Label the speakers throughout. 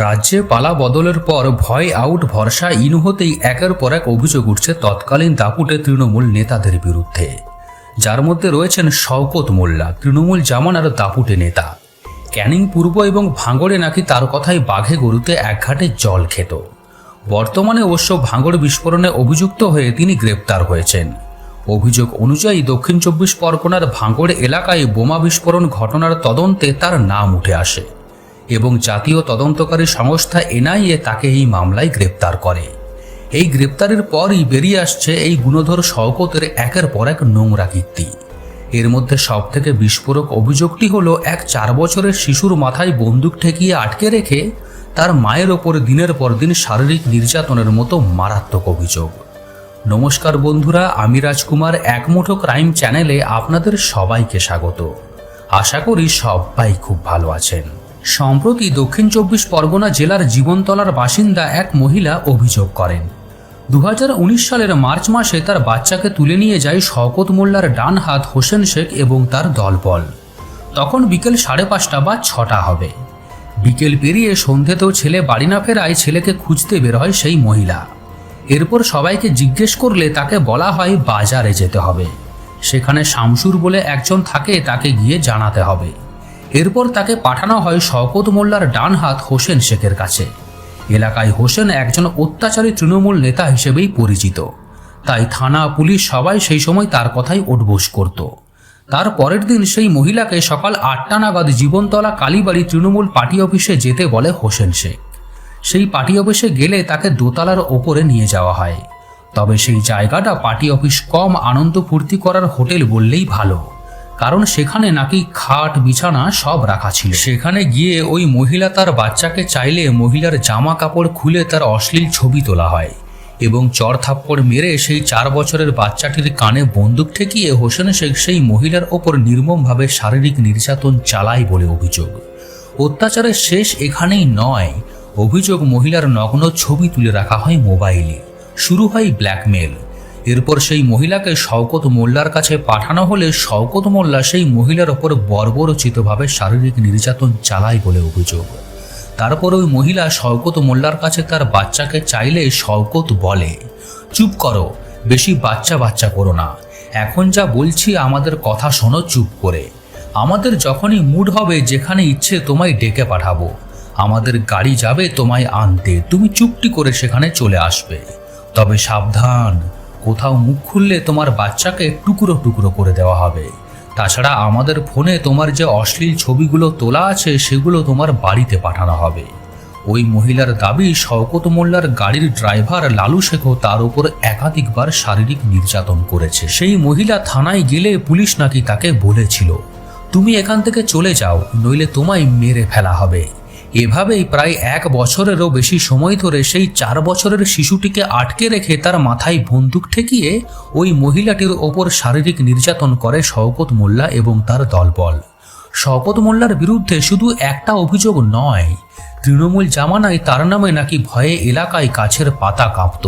Speaker 1: রাজ্যে পালা বদলের পর ভয় আউট ভরসা ইন হতেই একের পর এক অভিযোগ উঠছে তৎকালীন দাপুটে তৃণমূল নেতাদের বিরুদ্ধে, যার মধ্যে রয়েছেন শওকত মোল্লা, তৃণমূল জামানার দাপুটে নেতা। ক্যানিং পূর্ব এবং ভাঙড়ে নাকি তার কথায় বাঘে গরুতে একঘাটে জল খেত। বর্তমানে অবশ্য ভাঙড় বিস্ফোরণে অভিযুক্ত হয়ে তিনি গ্রেপ্তার হয়েছেন। অভিযোগ অনুযায়ী দক্ষিণ ২৪ পরগনার ভাঙড় এলাকায় বোমা বিস্ফোরণ ঘটনার তদন্তে তার নাম উঠে আসে এবং জাতীয় তদন্তকারী সংস্থা এনআইএ তাকে এই মামলায় গ্রেপ্তার করে। এই গ্রেপ্তারের পরই বেরিয়ে আসছে এই গুণধর শওকতের একের পর এক নোংরা কীর্তি। এর মধ্যে সবথেকে বিস্ফোরক অভিযোগটি হলো এক ৪ বছরের শিশুর মাথায় বন্দুক ঠেকিয়ে আটকে রেখে তার মায়ের ওপর দিনের পর দিন শারীরিক নির্যাতনের মতো মারাত্মক অভিযোগ। নমস্কার বন্ধুরা, আমি রাজকুমার একমুঠো ক্রাইম চ্যানেলে আপনাদের সবাইকে স্বাগত। আশা করি সবাই খুব ভালো আছেন। সম্প্রতি দক্ষিণ ২৪ পরগনা জেলার জীবনতলার বাসিন্দা এক মহিলা অভিযোগ করেন, ২০১৯ সালের মার্চ মাসে তার বাচ্চাকে তুলে নিয়ে যায় শওকত মোল্লার ডান হাত হোসেন শেখ এবং তার দলবল। তখন বিকেল ৫:৩০ বা ৬টা হবে। বিকেল পেরিয়ে সন্ধ্যেতেও ছেলে বাড়ি না ফেরায় ছেলেকে খুঁজতে বের হয় সেই মহিলা। এরপর সবাইকে জিজ্ঞেস করলে তাকে বলা হয় বাজারে যেতে হবে, সেখানে শামসুর বলে একজন থাকে, তাকে গিয়ে জানাতে হবে। এরপর তাকে পাঠানো হয় শওকত মোল্লার ডান হাত হোসেন শেখের কাছে। এলাকায় হোসেন একজন অত্যাচারী তৃণমূল নেতা হিসেবেই পরিচিত, তাই থানা পুলিশ সবাই সেই সময় তার কথাই ওঠবোস করত। তার পরের দিন সেই মহিলাকে সকাল ৮টা নাগাদ জীবনতলা কালীবাড়ি তৃণমূল পার্টি অফিসে যেতে বলে হোসেন শেখ। সেই পার্টি অফিসে গেলে তাকে দোতলার ওপরে নিয়ে যাওয়া হয়। তবে সেই জায়গাটা পার্টি অফিস কম আনন্দ ফুর্তি করার হোটেল বললেই ভালো, কারণ সেখানে নাকি খাট বিছানা সব রাখা ছিল। সেখানে গিয়ে ওই মহিলা তার বাচ্চাকে চাইলে মহিলার জামা কাপড় খুলে তার অশ্লীল ছবি তোলা হয় এবং চড় থাপ্পড় মেরে সেই ৪ বছরের বাচ্চাটির কানে বন্দুক ঠেকিয়ে হোসেন শেখ সেই মহিলার ওপর নির্মমভাবে শারীরিক নির্যাতন চালায় বলে অভিযোগ। অত্যাচারের শেষ এখানেই নয়, অভিযোগ মহিলার নগ্ন ছবি তুলে রাখা হয় মোবাইলে। শুরু হয় ব্ল্যাকমেল। এরপর সেই মহিলাকে শওকত মোল্লার কাছে পাঠানো হলে শওকত মোল্লা সেই মহিলার ওপর বর্বরচিতভাবে শারীরিক নির্যাতন চালায় বলে অভিযোগ। তারপর ওই মহিলা শওকত মোল্লার কাছে তার বাচ্চাকে চাইলে শওকত বলে, চুপ করো, বেশি বাচ্চা বাচ্চা করো না, এখন যা বলছি আমাদের কথা শোনো চুপ করে। আমাদের যখনই মুড হবে যেখানে ইচ্ছে তোমায় ডেকে পাঠাবো, আমাদের গাড়ি যাবে তোমায় আনতে, তুমি চুপটি করে সেখানে চলে আসবে। তবে সাবধান, কোথাও মুখ খুললে তোমার বাচ্চাকে টুকরো টুকরো করে দেওয়া হবে। তাছাড়া আমাদের ফোনে তোমার যে অশ্লীল ছবিগুলো তোলা আছে সেগুলো তোমার বাড়িতে পাঠানো হবে। ওই মহিলার দাবি, শওকত মোল্লার গাড়ির ড্রাইভার লালু শেখও তার উপর একাধিকবার শারীরিক নির্যাতন করেছে। সেই মহিলা থানায় গেলে পুলিশ নাকি তাকে বলেছিল, তুমি এখান থেকে চলে যাও, নইলে তোমায় মেরে ফেলা হবে। এভাবেই প্রায় ১ বছরেরও বেশি সময় ধরে সেই ৪ বছরের শিশুটিকে আটকে রেখে তার মাথায় বন্দুক ঠেকিয়ে ওই মহিলাটির ওপর শারীরিক নির্যাতন করে শওকত মোল্লা এবং তার দলবল। শওকত মোল্লার বিরুদ্ধে শুধু একটা অভিযোগ নয়, তৃণমূল জামানায় তার নামে নাকি ভয়ে এলাকায় গাছের পাতা কাঁপত।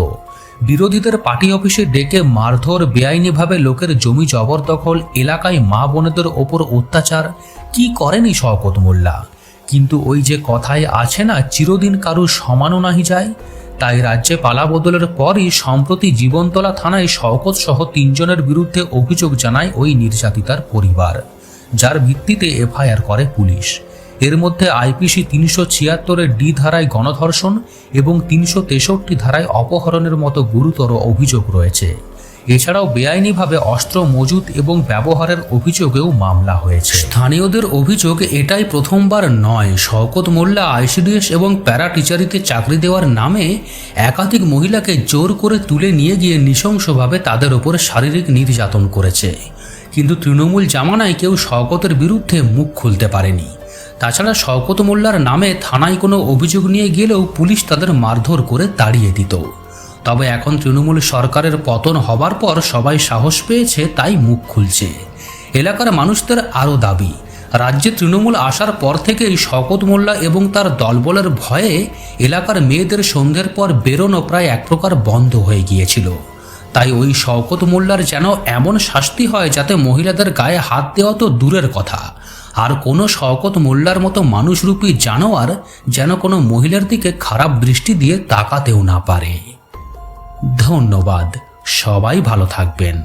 Speaker 1: বিরোধীদের পার্টি অফিসে ডেকে মারধর, বেআইনিভাবে লোকের জমি জবরদখল, এলাকায় মা বোনেদের ওপর অত্যাচার, কি করেনি শওকত মোল্লা? কিন্তু ওই যে কথায় আছে না, চিরদিন কারু সমানও নাহি যায়। তাই রাজ্যে পালা বদলের পরই সম্প্রতি জীবনতলা থানায় শওকত সহ ৩ জনের বিরুদ্ধে অভিযোগ জানায় ওই নির্যাতিতার পরিবার, যার ভিত্তিতে এফআইআর করে পুলিশ। এর মধ্যে আইপিসি ৩৭৬ ডি ধারায় গণধর্ষণ এবং ৩৬৩ ধারায় অপহরণের মতো গুরুতর অভিযোগ রয়েছে। এছাড়াও বেআইনিভাবে অস্ত্র মজুত এবং ব্যবহারের অভিযোগেও মামলা হয়েছে। স্থানীয়দের অভিযোগ, এটাই প্রথমবার নয়, শওকত মোল্লা আইসিডিএস এবং প্যারা টিচারিতে চাকরি দেওয়ার নামে একাধিক মহিলাকে জোর করে তুলে নিয়ে গিয়ে নৃশংসভাবে তাদের ওপর শারীরিক নির্যাতন করেছে। কিন্তু তৃণমূল জামানায় কেউ শওকতের বিরুদ্ধে মুখ খুলতে পারেনি। তাছাড়া শওকত মোল্লার নামে থানায় কোনো অভিযোগ নিয়ে গেলেও পুলিশ তাদের মারধর করে তাড়িয়ে দিত। তবে এখন তৃণমূল সরকারের পতন হবার পর সবাই সাহস পেয়েছে, তাই মুখ খুলছে। এলাকার মানুষদের আরও দাবি, রাজ্যে তৃণমূল আসার পর থেকেই শওকত মোল্লা এবং তার দলবলের ভয়ে এলাকার মেয়েদের সন্ধ্যের পর বেরোনো প্রায় এক প্রকার বন্ধ হয়ে গিয়েছিল। তাই ওই শওকত মোল্লার যেন এমন শাস্তি হয় যাতে মহিলাদের গায়ে হাত দেওয়া তো দূরের কথা, আর কোনো শওকত মোল্লার মতো মানুষরূপী জানোয়ার যেন কোনো মহিলার দিকে খারাপ দৃষ্টি দিয়ে তাকাতেও না পারে। ধন্যবাদ। সবাই ভালো থাকবেন।